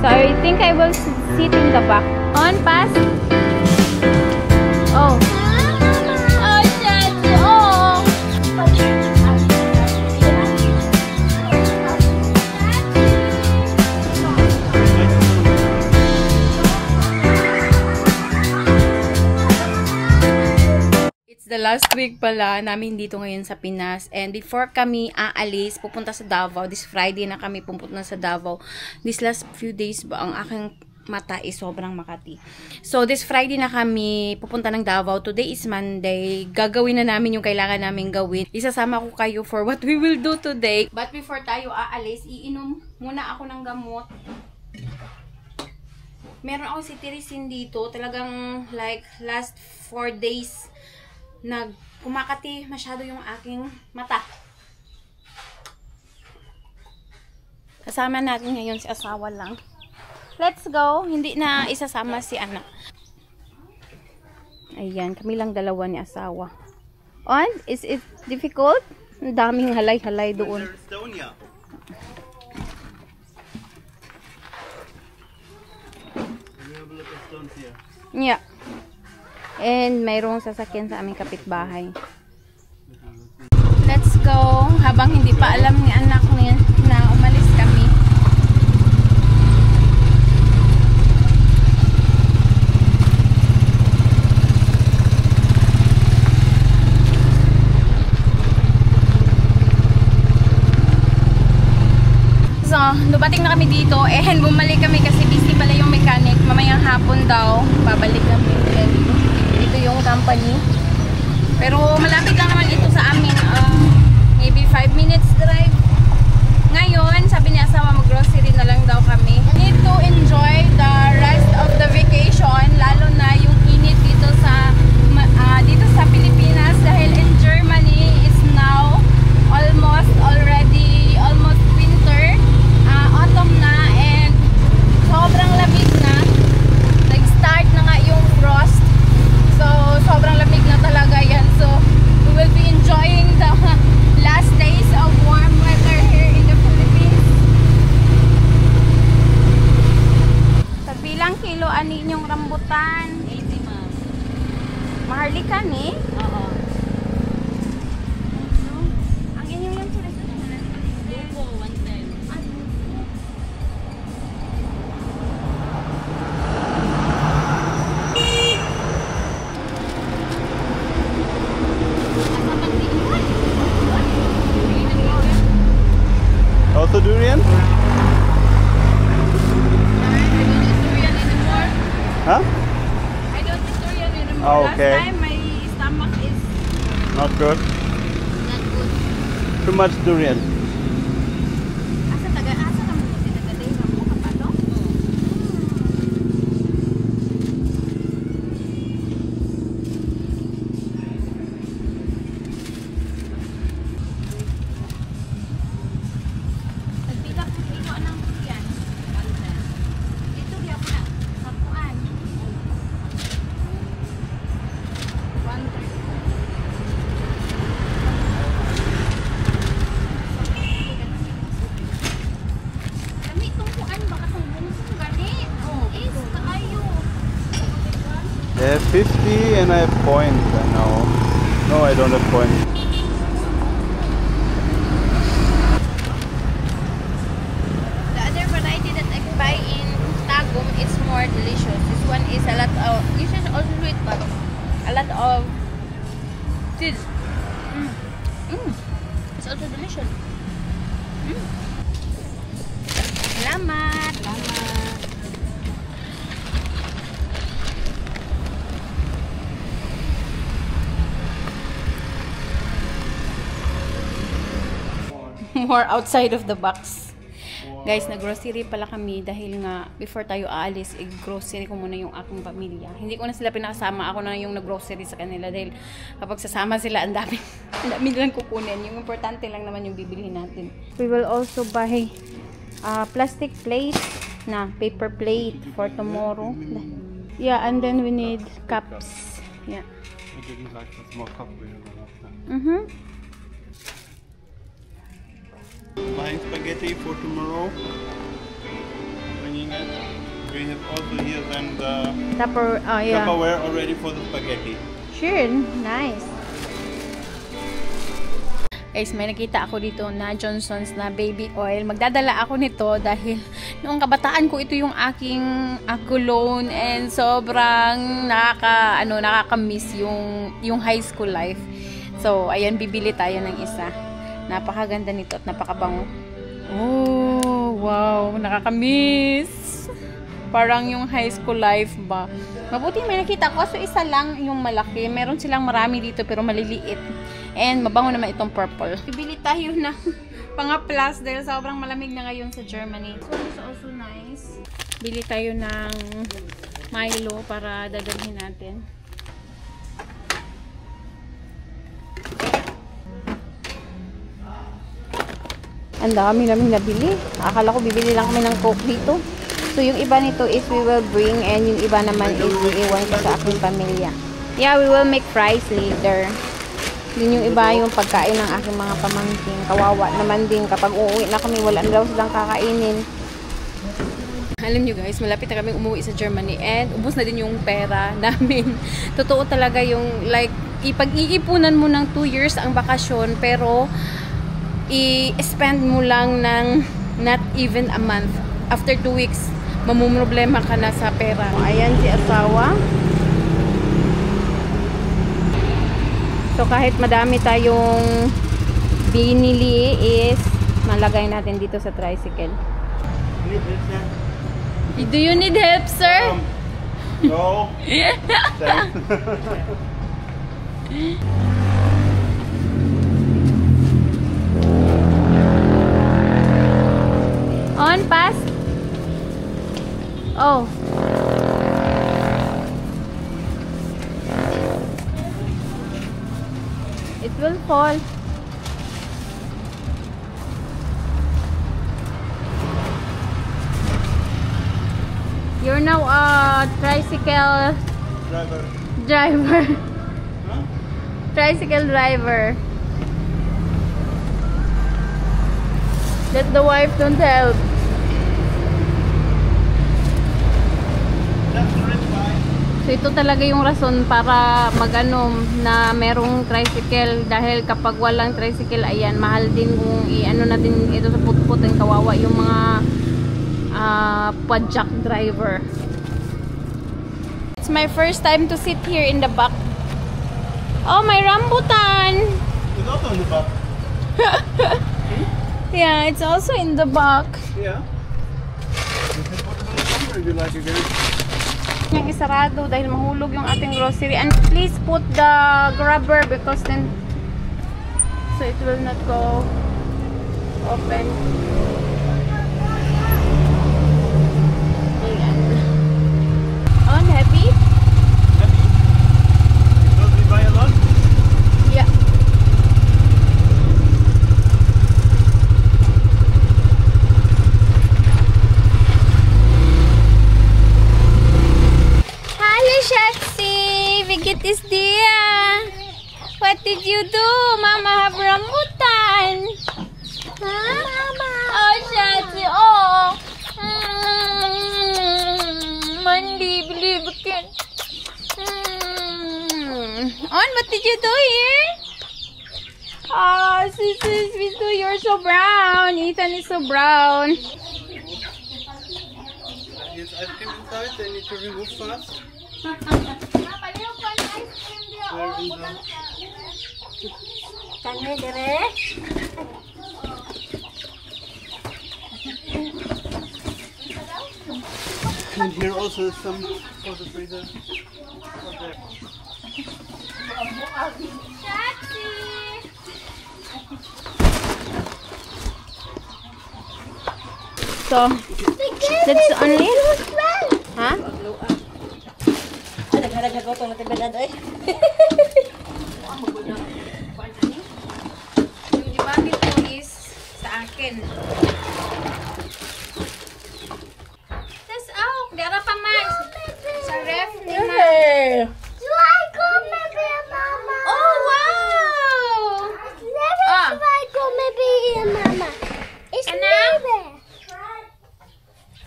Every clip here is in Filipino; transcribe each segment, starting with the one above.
So I think I will sit in the back. On, pass. Oh. Oh, shit. Oh. It's the last week pala namin dito ngayon sa Pinas. And before kami aalis, pupunta sa Davao. This Friday na kami pupunta sa Davao. This last few days ba, ang aking mata is sobrang makati. So, this Friday na kami pupunta ng Davao. Today is Monday. Gagawin na namin yung kailangan namin gawin. Isasama ko kayo for what we will do today. But before tayo aalis, iinom muna ako ng gamot. Meron ako cetirizine dito. Talagang like last 4 days kumakati masyado yung aking mata. Kasama natin ngayon si asawa lang. Let's go. Hindi na isasama si anak. Ayan, kami lang dalawa ni asawa. On, is it difficult? Ang daming halay-halay doon. Yeah. And mayroong sasakyan sa aming kapitbahay. Let's go. Habang hindi pa alam ni anak niya na umalis kami. So, dumating na kami dito. And bumalik kami kasi busy pala yung mechanic. Mamayang hapon daw, babalik kami. Ito yung company. Pero malapit lang naman ito sa amin. Maybe 5 minutes drive. Ngayon, sabi ni asawa, mag-grocery na lang daw kami. Need to enjoy the rest of the vacation. Lalo na yung init dito sa Pilipinas. Dahil in Germany is now almost winter. Autumn na. And sobrang lamig na. Nag-start na nga yung frost. So, sobrang lamig na talaga yan. So, we will be enjoying the last days of warm weather here in the Philippines. Tagbilang kilo ani inyong rambutan? 80 ma'am. Maharlikan eh? Oo. Ang inyong yung sulit na Lupo, 110. Also durian? I don't eat durian anymore. Huh? I don't eat durian anymore. Oh, okay. Last time my stomach is Not good. not good. Too much durian. Asa ka mo tinagaday ka mo kapalo? Nagbilang ko kilo ng durian. Dito kaya po na sapuan. 130. Dami itong kuan baka sa bunsong ganit. Is kaayo. They have 50 and I have points. I know. No, I don't have points. The other variety that I buy in Tagum is more delicious. This one is a lot of, this is also sweet but a lot of cheese. It's also delicious. Salamat. Salamat. More outside of the box. Guys, nag-grocery pala kami dahil nga before tayo aalis, i-grocery ko muna yung aking pamilya. Hindi ko na sila pinakasama, ako na yung nag-grocery sa kanila dahil kapag sasama sila, ang dami lang kukunin. Yung importante lang naman yung bibilihin natin. We will also buy plastic plate na paper plate for tomorrow. Yeah, and then we need cups. Yeah. I didn't like the small cup we have last time. Buying spaghetti for tomorrow. Bringing it. We have also here then the Yeah. Tupperware already for the spaghetti. Sure, nice. Guys, may nakita ako dito na Johnson's na baby oil. Magdadala ako nito dahil noong kabataan ko ito yung aking cologne and sobrang nakaka-miss yung high school life. So, ayan, bibili tayo ng isa. Napakaganda nito at napakabango. Oh, wow, nakaka-miss. Parang yung high school life ba. Mabuti may nakita ko. So, isa lang yung malaki. Meron silang marami dito pero maliliit. And mabango naman itong purple. Bibili tayo ng pang-plus dahil sobrang malamig na ngayon sa Germany. So, it's also nice. Bili tayo ng Milo para dadalhin natin. Ang dami namin nabili. Akala ko bibili lang kami ng Coke dito. So, yung iba nito is we will bring and yung iba naman is iiwan ko sa aking pamilya. Yeah, we will make fries later. Yun yung iba yung pagkain ng aking mga pamangkin. Kawawa naman din kapag uuwi na kami, wala na daw silang kakainin. Alam nyo guys, malapit na kami umuwi sa Germany and ubos na din yung pera namin. Totoo talaga yung like, ipag-iipunan mo ng 2 years ang bakasyon pero i-spend mo lang ng not even a month. After 2 weeks, mamumroblema ka na sa pera. Ayan si asawa. So, kahit madami tayong binili is malagay natin dito sa tricycle. Do you need help, sir? No. Thanks. On, pass. Oh. It will fall. You're now a tricycle driver. Huh? Tricycle driver. Let the wife don't help. That's the rich guy. So ito talaga yung rason para magano na merong tricycle dahil kapag walang tricycle ayan mahal din kung i-ano natin ito sa putputin kawawa yung mga pajak driver. It's my first time to sit here in the back. Oh, my rambutan. It's also in the back. Yeah, it's also in the back. Yeah. You can put it on the counter if you like again. Yung isarado dahil mahulog yung ating grocery. And please put the grabber because then so it will not go open. Ayan. On, heavy? Happy? Because we buy a lot? Yeah. Hello, Shaxi! Vigit is there! What did you do? Mama have rambutan! Huh? Mama! Oh, Shaxi! Oh! Mandy, believe it! On, what did you do here? Oh, sis, you're so brown! Ethan is so brown! Here's ice cream inside, they need to remove fast. And here also is some for the freezer. Okay. So, that's only? Huh? Yung iba nito is sa akin. That's out. Dara pa man. Sa ref ni ma. Oh, wow!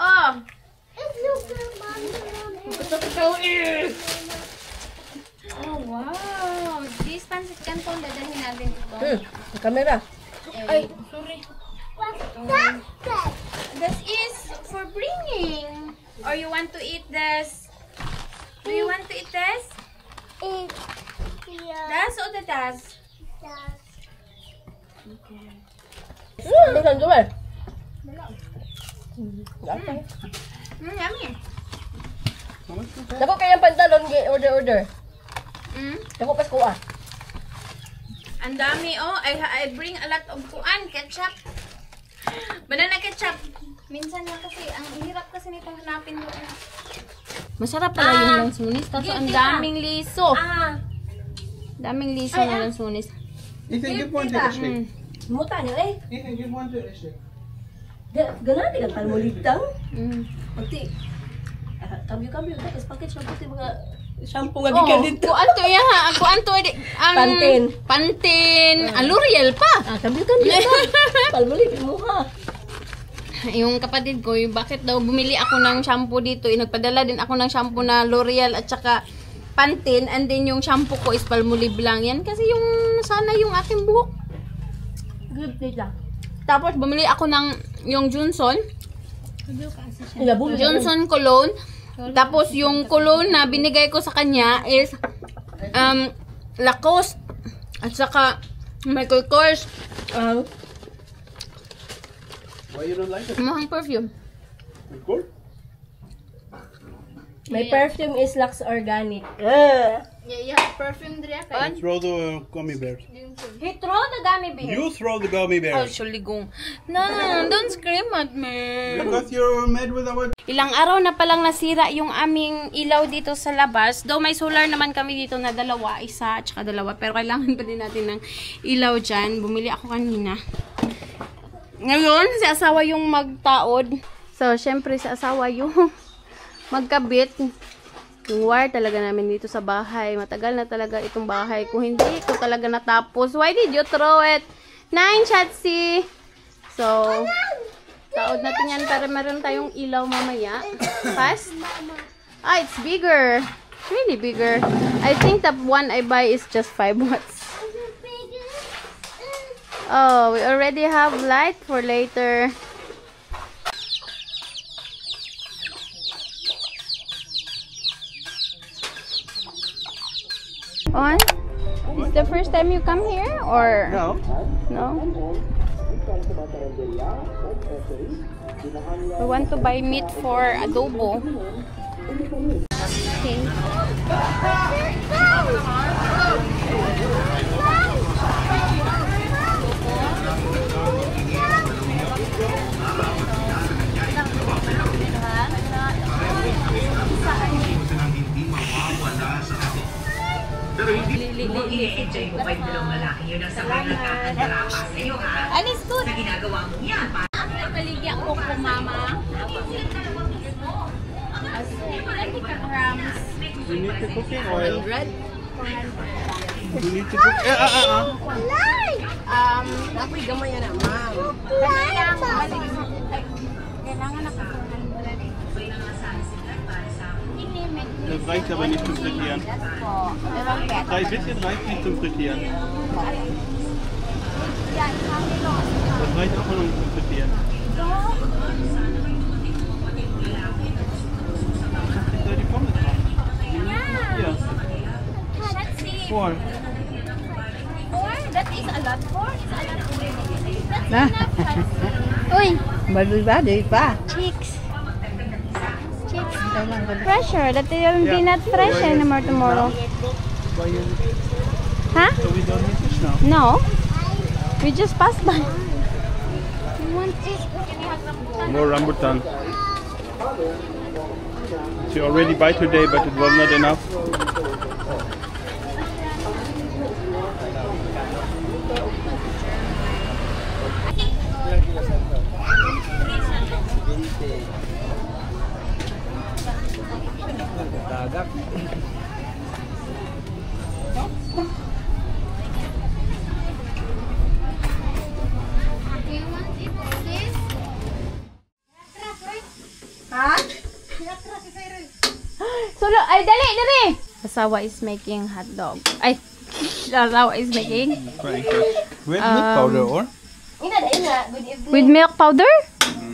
Oh. natin ito. Camera. Ay, sorry. This is for bringing. Or you want to eat this? Do you want to eat this? Das or the das? Okay. Saan duman? Yummy. Dako kayang pantalon, order. Dako pas kuha. Ang dami, oh. I bring a lot of kuan, ketchup. Banana ketchup. Minsan lang kasi, ang hirap kasi nitong hanapin mo. Masarap pala yung lansunis, kaso ang daming liso. Daming liso ng lansunis. Ethan, give one to Ashley. Muta niya eh. Ethan, give one to Ashley. Ganun din ang talmulitang. Pati, kambyo-kambyo. Tapos package na puti mga shampoo nga bigyan dito. Kuan to yan ha. Kuan to ang Pantin. Ang L'Oreal pa. Kambyo-kambyo pa. Palmulit mo ha. Yung kapatid ko, yung bakit daw bumili ako ng shampoo dito, nagpadala din ako ng shampoo na L'Oreal at saka Pantene, and then yung shampoo ko is Palmolive lang yan kasi yung sana yung aking buhok. Good day lang. Tapos bumili ako ng yung Johnson Johnson. cologne. Tapos yung cologne na binigay ko sa kanya is Lacoste at saka Michael Kors. Why you don't like it? Mahang perfume. It's good. My perfume is Lux Organic. Yeah, perfume dria ka. Throw the gummy bears. He throw the gummy bear. You throw the gummy bears. Actually, gong. No, don't scream at me. Because you're mad with our... Ilang araw na palang nasira yung aming ilaw dito sa labas. Though may solar naman kami dito na dalawa, isa at saka dalawa. Pero kailangan pa din natin ng ilaw dyan. Bumili ako kanina. Ngayon, si asawa yung magtaod. So, syempre si asawa yung magkabit. Yung wire talaga namin dito sa bahay. Matagal na talaga itong bahay. Kung hindi ko talaga natapos. Why did you throw it? 9, Chatsi! So, taod natin yan para meron tayong ilaw mamaya. Fast? Ah, it's bigger. Really bigger. I think the one I buy is just 5 watts. Oh, we already have light for later. On? Is the first time you come here or No. no? We want to buy meat for adobo. Okay. I-enjoy mo pa yung dalawang lalaki yun ang sabay nagkakandara pa sa iyo, ha? Alis ko. Sa ginagawa mo yan. Paligyan ko po, mama. As 20 grams. You need the cooking oil. 100. You need to cook... Ako'y gamay yan naman. Kailangan na ka 400. Das reicht aber nicht zum Frittieren. Drei bisschen reicht nicht zum Frittieren. Das reicht auch noch zum Frittieren. Soll die Pommes machen? Ja. 4. That is a lot. 4 is a lot. That's enough. Uy! Baduy pa. Chicks. Fresher. That will be not fresh anymore tomorrow. Why you... Huh? So we don't need fish now? No. We just passed by. You want this? More rambutan. She already buy today, but it was not enough. Solo, ay dali. Asawa is making hot dog. Ay, Asawa is making. Frying fish. With milk powder or? Ina na, ina. Good evening. With milk powder?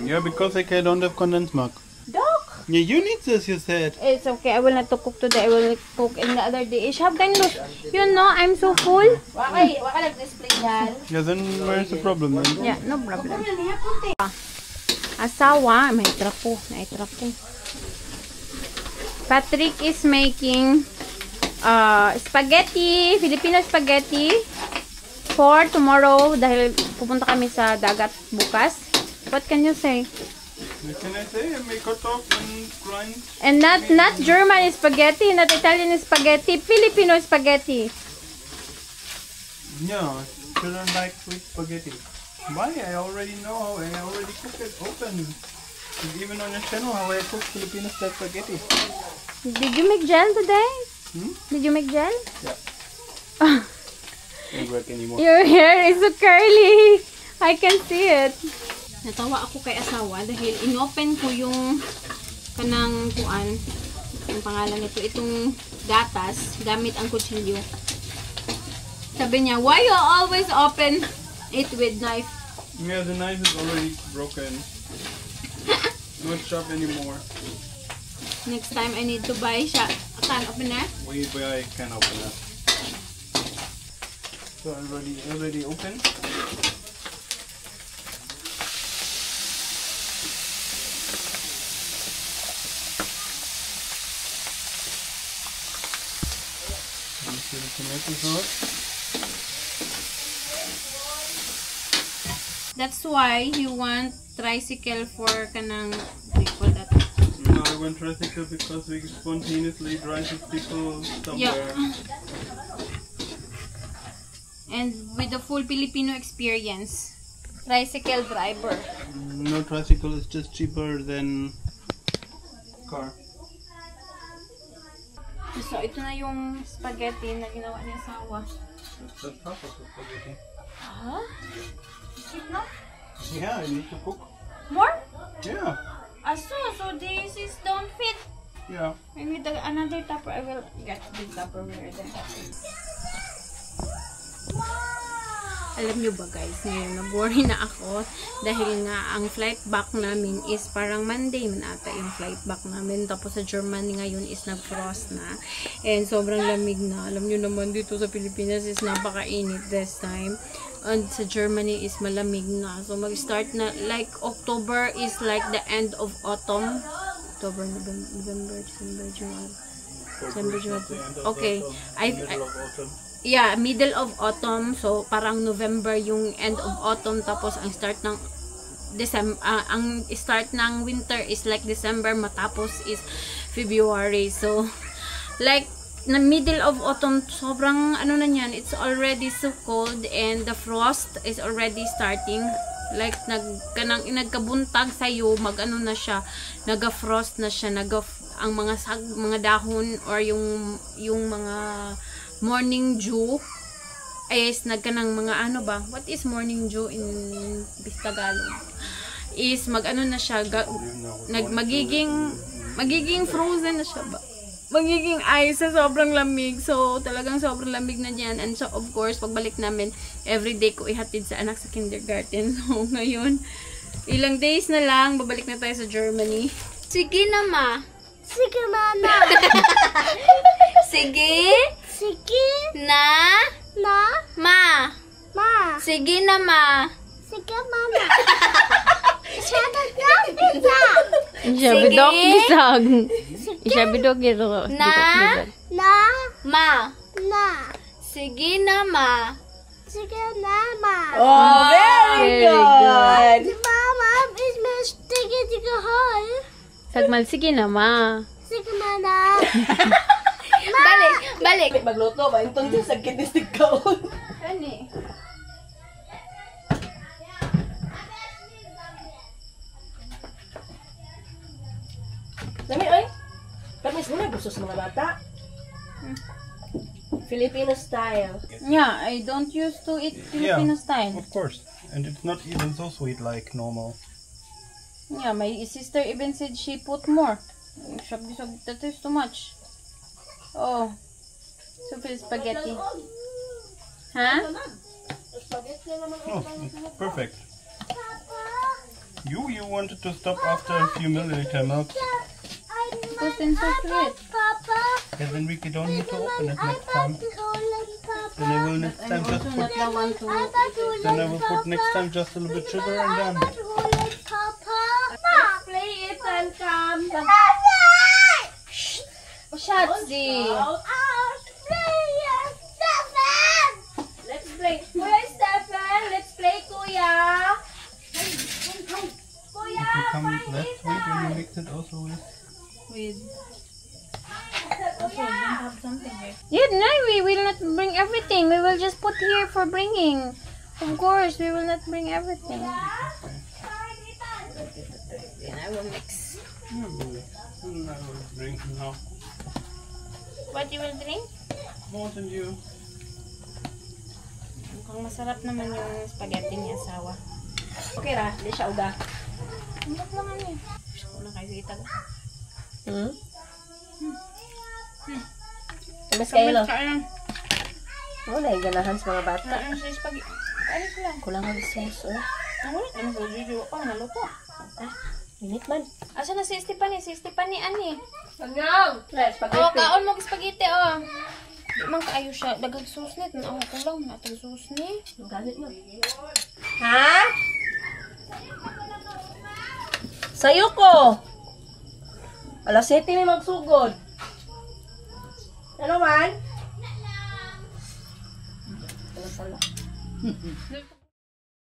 Yeah, because I don't have condensed milk. Dok. Yeah, you need this, you said. It's okay. I will not to cook today. I will cook in the other day. Shabdan, look. You know, I'm so full. Waka nag-display dyan. Yeah, then where's the problem then? Yeah, no problem. Asawa. May trapo. Patrick is making spaghetti. Filipino spaghetti. For tomorrow. Dahil pupunta kami sa dagat bukas. What can you say? Can I say I make hot dog and grind? And not German spaghetti, not Italian spaghetti, Filipino spaghetti. Yeah, children like sweet spaghetti. Why? I already know. I already cooked it open. And even on your channel how I cook Filipino style spaghetti. Did you make gel today? Hmm? Did you make gel? Yeah. Don't work anymore. Your hair is so curly. I can see it. Natawa ako kay asawa dahil inopen ko yung kanang kuan, ang pangalan nito, itong gatas gamit ang kutsilyo. Sabi niya, why you always open it with knife? Yeah, the knife is already broken. Not sharp anymore. Next time I need to buy siya a can opener. I can open it. So already open. The tomato sauce. That's why you want tricycle for kanang, what do you call that? No, I went tricycle because we spontaneously drive with people somewhere. Yeah. And with the full Filipino experience. Tricycle driver. No, tricycle is just cheaper than car. So, ito na yung spaghetti na ginawa ni asawa. That's half of the spaghetti. Huh? Is it not? Yeah, I need to cook. More? Yeah. So this is don't fit. Yeah. I need another tupper. I will get the Tupperware then. Alam nyo ba guys, ngayon nag-worry na ako dahil nga ang flight back namin is parang Monday man ata yung flight back namin. Tapos sa Germany ngayon is nag-frost na and sobrang lamig na. Alam nyo naman dito sa Pilipinas is napakainit this time. And sa Germany is malamig na. So mag-start na like October is like the end of autumn. October, November, December, January. December, January. Okay. Yeah, middle of autumn. So, parang November yung end of autumn. Tapos, ang start ng December, ang start ng winter is like December. Matapos is February. So, like, na middle of autumn, sobrang, ano na yan, it's already so cold. And the frost is already starting. Like, nagkabuntag sa'yo, mag-ano na siya, naga-frost na siya, ang mga dahon, or yung mga morning dew is nagkanang mga ano ba, what is morning dew in Tagalog, is mag-ano na siya, magiging frozen na siya ba, magiging ice sa sobrang lamig. So talagang sobrang lamig na diyan. And so of course pagbalik namin, everyday ko ihatid sa anak sa kindergarten. So ngayon ilang days na lang babalik na tayo sa Germany. Sige na ma. Sige, mama. Sige. Sige. Na. Ma. Ma. Sige na ma. Sige, mama. Isabidok gisag. Isabidok gisag. Na. Ma. Na. Sige na ma. Sige, mama. Oh, very good. Mama, is my sticky hole. Sagmal, sige na ma. Sige, mama. Balik. Magluto ba? Itong dyan sa kinistig kaon. Kani. Dami, ay. Tamis mo na, gusto sa mga bata. Filipino style. Yeah, I don't used to eat Filipino style. Of course. And it's not even so sweet like normal. Yeah, my sister even said she put more. That is too much. Oh, so feel spaghetti. Ha? No, perfect. You wanted to stop after a few milliliter milk. Because then so sweet. Yeah, then we don't need to open it next time. Then I will next time just put. Not want to. Then I will put next time just a little bit sugar and then. Play it and come. Shatzi. Let's play. Kuya Stefan, let's play, Kuya. Kuya, It becomes less sweet when you mix it also with. Yeah, no, we will not bring everything. We will just put here for bringing. Of course, we will not bring everything. Then I will mix. I will drink now. What you will drink? More than you. Mukhang masarap naman yung spaghetti ni asawa. Okay ra, di siya uga. Hindi lang ano eh. Gusto ko na kayo kita. Mas kayo lo. Kain Wala yung ganahan sa mga bata. sa spaghetti. Ano ko lang? Kulang ang sauce, oh. Ang ulit naman sa juju pa. Naluto. Init man. Asa na si Stephanie? Si Stephanie, ani? Pagyaw! Spaghetti. Oh, kaon mo spaghetti, oh. Di man kaayo siya. Dagang susnit. Ako ko lang. Natang susnit. Galit mo. Ha? Sayo ko! Alas 7 may magsugod. Ano man? Sala-sala.